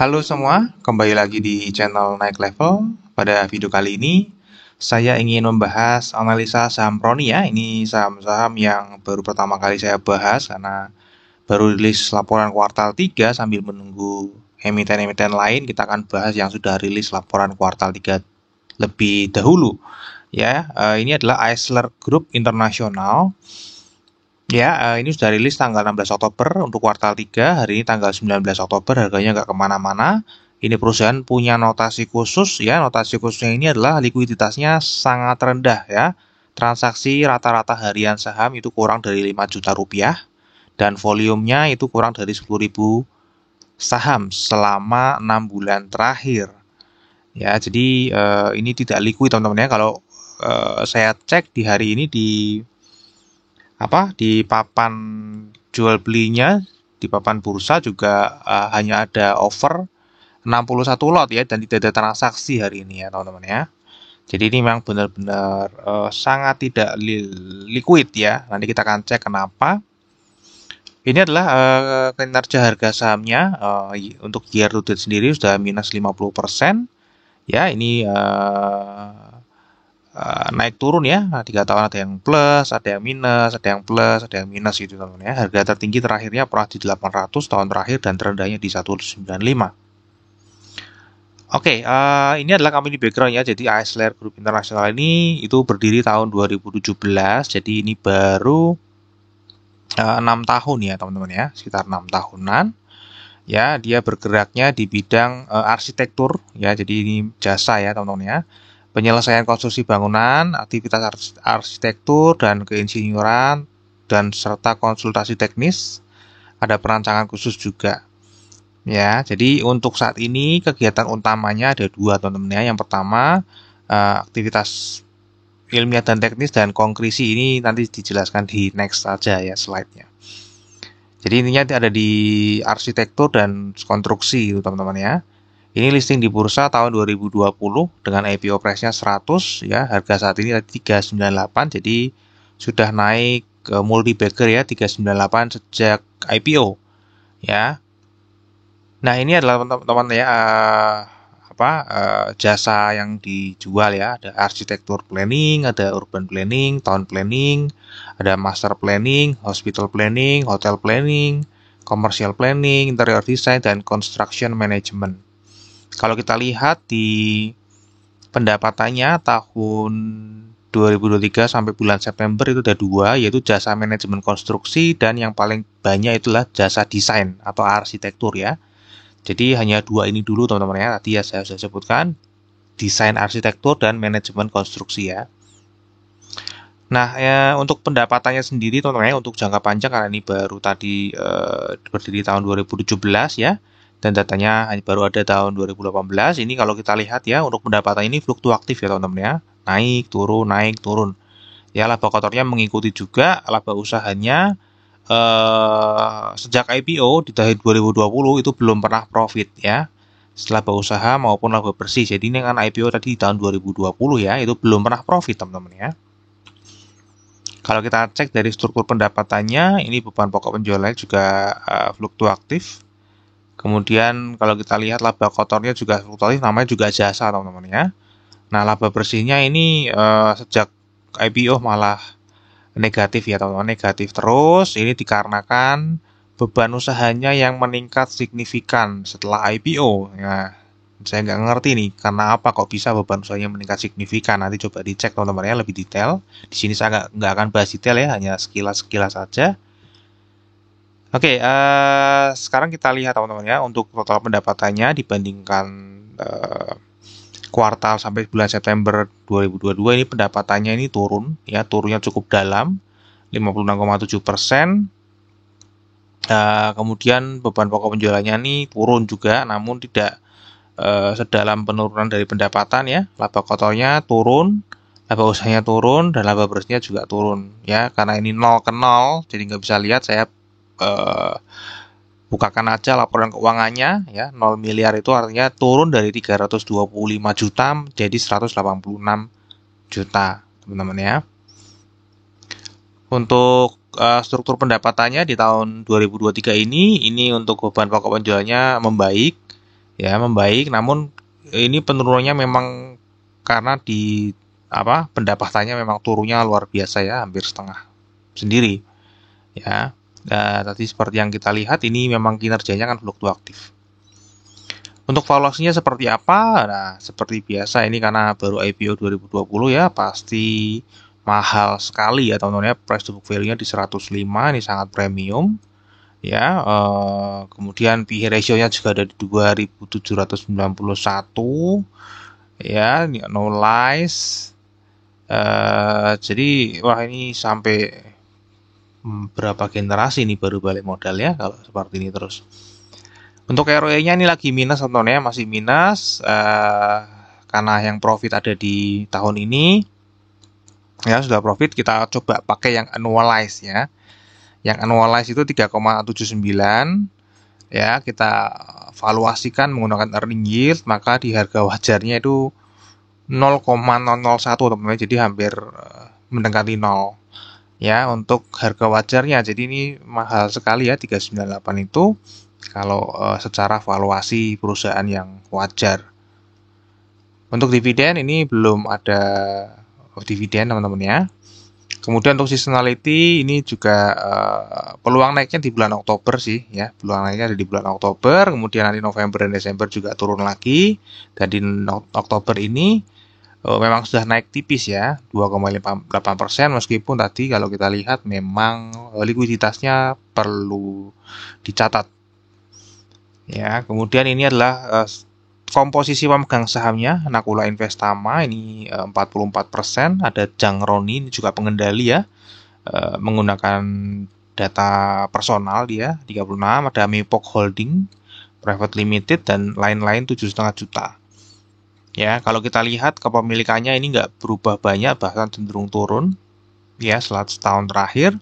Halo semua, kembali lagi di channel Naik Level. Pada video kali ini, saya ingin membahas analisa saham Proni ya. Ini saham-saham yang baru pertama kali saya bahas karena baru rilis laporan kuartal 3 sambil menunggu emiten-emiten lain. Kita akan bahas yang sudah rilis laporan kuartal 3 lebih dahulu. Ya, ini adalah Eisler Group International. Ya, ini sudah rilis tanggal 16 Oktober untuk kuartal 3. Hari ini tanggal 19 Oktober, harganya nggak kemana-mana. Ini perusahaan punya notasi khusus ya. Notasi khususnya ini adalah likuiditasnya sangat rendah ya. Transaksi rata-rata harian saham itu kurang dari 5 juta rupiah. Dan volumenya itu kurang dari 10.000 saham selama 6 bulan terakhir. Ya, jadi ini tidak liquid teman-teman ya. Kalau saya cek di hari ini di papan jual belinya, di papan bursa juga hanya ada offer 61 lot ya, dan tidak ada transaksi hari ini ya teman-teman ya. Jadi ini memang benar-benar sangat tidak liquid ya. Nanti kita akan cek kenapa. Ini adalah kinerja harga sahamnya untuk year to date sendiri sudah minus 50%. Ya, ini naik turun ya. Nah, 3 tahun ada yang plus, ada yang minus, ada yang plus, ada yang minus gitu teman-teman ya. Harga tertinggi terakhirnya pernah di 800 tahun terakhir dan terendahnya di 195. Oke, ini adalah company background ya. Jadi Eisler Group International ini itu berdiri tahun 2017. Jadi ini baru 6 tahun ya teman-teman ya, sekitar 6 tahunan. Ya, dia bergeraknya di bidang arsitektur ya. Jadi ini jasa ya teman-teman ya. Penyelesaian konstruksi bangunan, aktivitas arsitektur dan keinsinyuran, dan serta konsultasi teknis. Ada perancangan khusus juga. Ya, jadi untuk saat ini kegiatan utamanya ada dua teman-teman ya. Yang pertama, aktivitas ilmiah dan teknis dan konkrisi ini nanti dijelaskan di next saja ya slide-nya. Jadi intinya ada di arsitektur dan konstruksi itu teman-teman ya. Ini listing di bursa tahun 2020 dengan IPO price-nya 100 ya. Harga saat ini 398, jadi sudah naik ke multi bagger ya, 398 sejak IPO ya. Nah, ini adalah teman-teman ya jasa yang dijual ya. Ada arsitektur planning, ada urban planning, town planning, ada master planning, hospital planning, hotel planning, commercial planning, interior design, dan construction management. Kalau kita lihat di pendapatannya tahun 2023 sampai bulan September itu ada dua, yaitu jasa manajemen konstruksi dan yang paling banyak itulah jasa desain atau arsitektur ya. Jadi hanya dua ini dulu teman-teman ya. Tadi ya saya sudah sebutkan desain arsitektur dan manajemen konstruksi ya. Nah, ya, untuk pendapatannya sendiri teman-teman ya, untuk jangka panjang karena ini baru tadi berdiri tahun 2017 ya. Dan datanya baru ada tahun 2018. Ini kalau kita lihat ya, untuk pendapatan ini fluktuatif ya teman-teman ya. Naik, turun, naik, turun. Ya, laba kotornya mengikuti juga, laba usahanya sejak IPO di tahun 2020 itu belum pernah profit ya, laba usaha maupun laba bersih. Jadi ini kan IPO tadi di tahun 2020 ya, itu belum pernah profit teman-teman ya. Kalau kita cek dari struktur pendapatannya, ini beban pokok penjualannya juga fluktuatif. Kemudian kalau kita lihat laba kotornya juga fluktuatif, namanya juga jasa teman-teman ya. Nah, laba bersihnya ini sejak IPO malah negatif ya teman-teman, negatif terus. Ini dikarenakan beban usahanya yang meningkat signifikan setelah IPO. Nah, saya nggak ngerti nih karena apa kok bisa beban usahanya meningkat signifikan. Nanti coba dicek teman-teman ya lebih detail. Di sini saya nggak akan bahas detail ya, hanya sekilas-sekilas saja. Oke, sekarang kita lihat teman-teman ya, untuk total pendapatannya dibandingkan kuartal sampai bulan September 2022 ini pendapatannya ini turun ya, turunnya cukup dalam 56,7%. Kemudian beban pokok penjualannya ini turun juga, namun tidak sedalam penurunan dari pendapatan ya. Laba kotornya turun, laba usahanya turun, dan laba bersihnya juga turun ya. Karena ini 0 ke 0, jadi nggak bisa lihat, saya bukakan aja laporan keuangannya ya. 0 miliar itu artinya turun dari 325 juta jadi 186 juta teman-teman ya. Untuk struktur pendapatannya di tahun 2023 ini untuk beban pokok penjualannya membaik ya, membaik, namun ini penurunannya memang karena pendapatannya memang turunnya luar biasa ya, hampir setengah sendiri ya. Nah, tadi seperti yang kita lihat ini memang kinerjanya kan fluktuatif. Untuk valuasinya seperti apa? Nah, seperti biasa ini karena baru IPO 2020 ya, pasti mahal sekali ya teman-teman ya. Price to book value-nya di 105, ini sangat premium ya. Kemudian PE ratio-nya juga ada di 2791 ya, ini annualize. Jadi wah, ini sampai berapa generasi nih baru balik modal ya kalau seperti ini terus. Untuk ROE-nya ini lagi minus teman-teman ya, masih minus karena yang profit ada di tahun ini ya, sudah profit. Kita coba pakai yang annualize ya. Yang annualize itu 3,79 ya, kita valuasikan menggunakan earning yield, maka di harga wajarnya itu 0,001 teman-teman, jadi hampir mendekati 0 ya untuk harga wajarnya. Jadi ini mahal sekali ya 398 itu kalau secara valuasi perusahaan yang wajar. Untuk dividen ini belum ada dividen teman-teman ya. Kemudian untuk seasonality ini juga peluang naiknya di bulan Oktober sih ya. Peluang naiknya ada di bulan Oktober, kemudian nanti November dan Desember juga turun lagi. Dan di Oktober ini memang sudah naik tipis ya, 2,58%, meskipun tadi kalau kita lihat memang likuiditasnya perlu dicatat. Ya, kemudian ini adalah komposisi pemegang sahamnya. Nakula Investama ini 44%, ada Jangroni ini juga pengendali ya, menggunakan data personal dia 36, ada Mepok Holding Private Limited dan lain-lain 7,5 juta. Ya, kalau kita lihat kepemilikannya ini nggak berubah banyak, bahkan cenderung turun ya setelah setahun terakhir.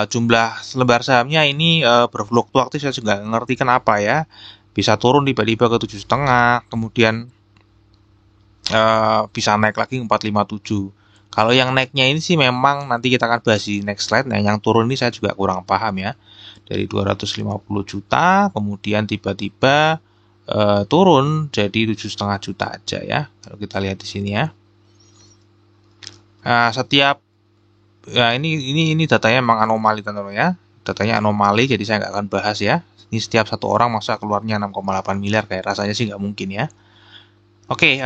Jumlah lembar sahamnya ini berfluktuatif, saya juga nggak ngerti kenapa ya, bisa turun tiba-tiba ke 7,5, kemudian bisa naik lagi 457. Kalau yang naiknya ini sih memang nanti kita akan bahas di next slide. Nah, yang turun ini saya juga kurang paham ya, dari 250 juta kemudian tiba-tiba turun jadi 7,5 juta aja ya, kalau kita lihat di sini ya. Nah, ini datanya memang anomali teman-teman ya. Datanya anomali, jadi saya nggak akan bahas ya. Ini setiap satu orang masa keluarnya 6,8 miliar, kayak rasanya sih nggak mungkin ya. Oke,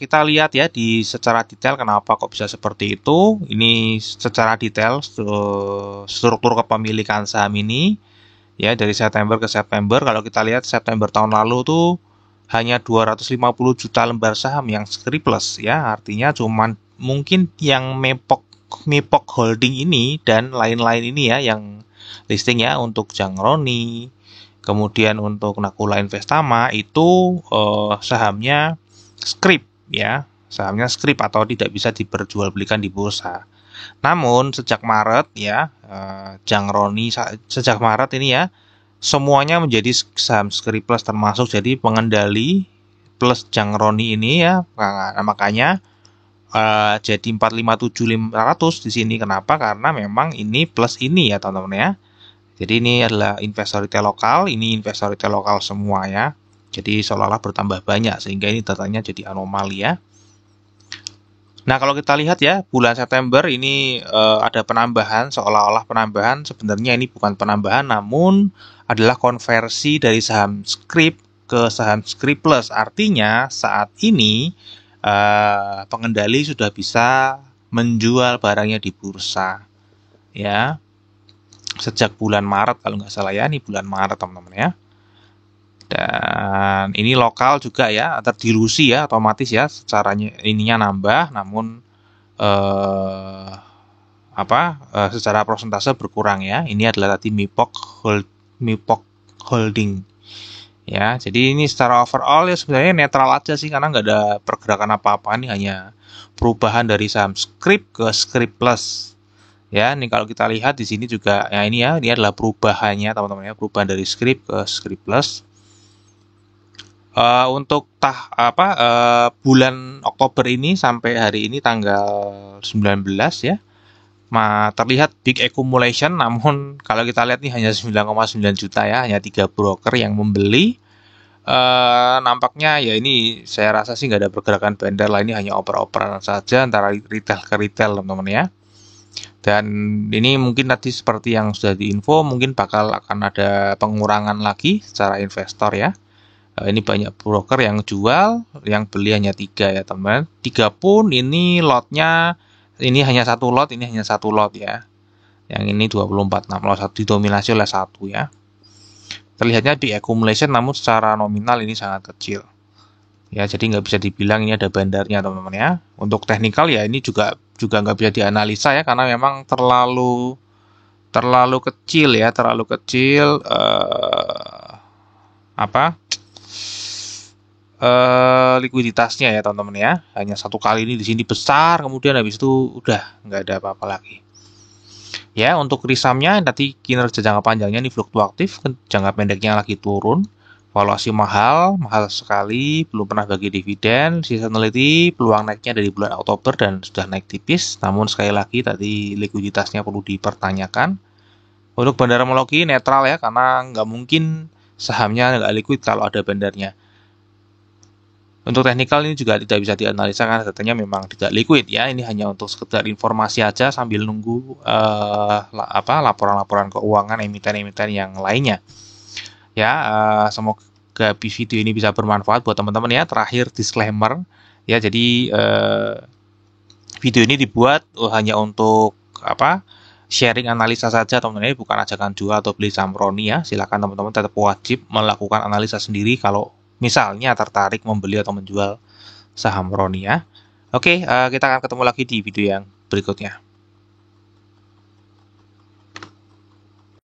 kita lihat ya di secara detail kenapa kok bisa seperti itu. Ini secara detail struktur kepemilikan saham ini ya, dari September ke September. Kalau kita lihat September tahun lalu tuh hanya 250 juta lembar saham yang scripless ya, artinya cuman mungkin yang Mepok Holding ini dan lain-lain ini ya yang listing ya, untuk Jangroni, kemudian untuk Nakula Investama itu sahamnya scrip ya, sahamnya scrip atau tidak bisa diperjualbelikan di bursa. Namun sejak Maret ya, Jangroni sejak Maret ini ya, semuanya menjadi saham scripless, termasuk jadi pengendali plus Jangroni ini ya. Nah, makanya jadi 457.500 di sini. Kenapa? Karena memang ini plus ini ya teman-teman ya. Jadi ini adalah investor retail lokal, ini investor retail lokal semua ya. Jadi seolah-olah bertambah banyak sehingga ini datanya jadi anomali ya. Nah, kalau kita lihat ya, bulan September ini ada penambahan, seolah-olah penambahan, sebenarnya ini bukan penambahan namun adalah konversi dari saham scrip ke saham scripless. Artinya saat ini pengendali sudah bisa menjual barangnya di bursa ya, sejak bulan Maret kalau nggak salah ya, ini bulan Maret teman-teman ya. Dan ini lokal juga ya, terdilusi ya, otomatis ya, secara ininya nambah, namun secara persentase berkurang ya. Ini adalah tadi Mepok Holding ya. Jadi ini secara overall ya sebenarnya netral aja sih, karena nggak ada pergerakan apa-apa. Ini hanya perubahan dari saham scrip ke scripless ya. Ini kalau kita lihat di sini juga ya, ini adalah perubahannya teman-teman ya, perubahan dari scrip ke scripless. Untuk bulan Oktober ini sampai hari ini tanggal 19 ya, terlihat big accumulation, namun kalau kita lihat nih hanya 9,9 juta ya, hanya 3 broker yang membeli. nampaknya ya ini saya rasa sih nggak ada pergerakan bandar lah, ini hanya oper-operan saja antara retail ke retail teman-teman ya. Dan ini mungkin nanti seperti yang sudah diinfo, mungkin bakal akan ada pengurangan lagi secara investor ya. Ini banyak broker yang jual, yang beli hanya 3 ya teman. 3 pun ini lotnya, ini hanya satu lot, ini hanya satu lot ya. Yang ini 24,6 lot, satu didominasi oleh satu ya. Terlihatnya big accumulation, namun secara nominal ini sangat kecil. Ya, jadi nggak bisa dibilang ini ada bandarnya teman-teman ya. Untuk teknikal ya ini juga nggak bisa dianalisa ya, karena memang terlalu kecil ya, terlalu kecil likuiditasnya ya teman-teman ya. Hanya satu kali ini di sini besar, kemudian habis itu udah nggak ada apa-apa lagi. Ya, untuk risamnya nanti kinerja jangka panjangnya ini fluktuatif, jangka pendeknya lagi turun, valuasi mahal sekali, belum pernah bagi dividen, seasonality, peluang naiknya dari bulan Oktober dan sudah naik tipis, namun sekali lagi tadi likuiditasnya perlu dipertanyakan. Untuk bandarmologi netral ya, karena nggak mungkin sahamnya nggak liquid kalau ada bandarnya. Untuk teknikal ini juga tidak bisa dianalisa karena datanya memang tidak liquid ya. Ini hanya untuk sekedar informasi aja sambil nunggu laporan-laporan keuangan emiten-emiten yang lainnya. Ya, semoga video ini bisa bermanfaat buat teman-teman ya. Terakhir disclaimer ya. Jadi video ini dibuat hanya untuk sharing analisa saja teman-teman, bukan ajakan jual atau beli saham Roni ya. Silakan teman-teman tetap wajib melakukan analisa sendiri kalau misalnya tertarik membeli atau menjual saham Roni ya. Oke, kita akan ketemu lagi di video yang berikutnya.